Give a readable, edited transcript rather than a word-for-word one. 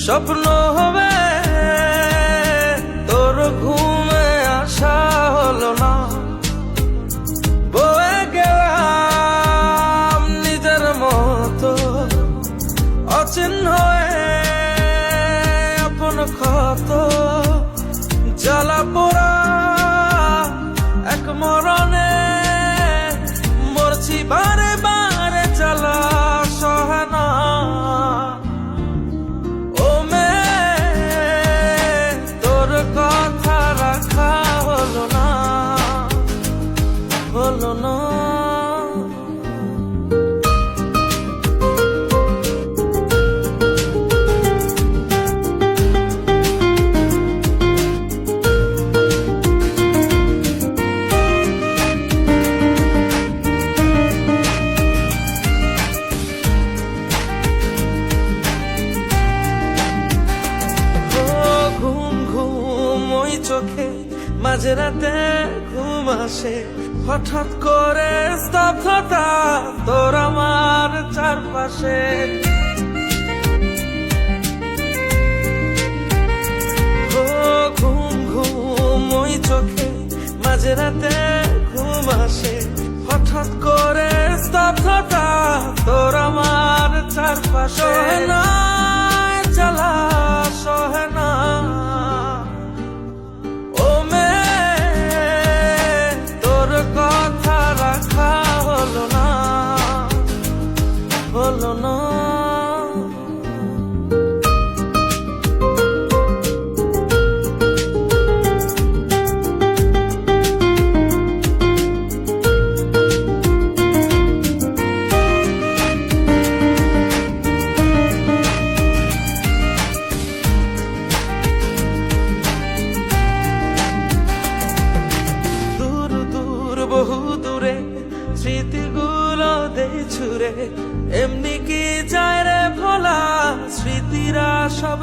স্বপ্ন হবে তোর ঘুমে আসা হলো না, বয়ে গেলাম নিজের মতো অচিহ্ন হয়ে আপন ক্ষত, জ্বালা পোড়া এক মরণে মরছি বারে বারে, জ্বালা সহে না। ও মেয়ে তোর কথা রাখা হলো না, হলো না। চোখে মাঝরাতে ঘুম আসে, হঠাৎ করে স্তব্ধতা তোর আমার চারপাশে। ঘুম ঘুম ওই চোখে মাঝরাতে ঘুম আসে, হঠাৎ করে স্তব্ধতা তোর আমার চারপাশে। না জ্বালা সহে না, হলো না। দূর দূর বহু দূরে স্মৃতিগুলো দেই ছুড়ে, এমনি কি যায় রে ভোলা, স্মৃতিরা সব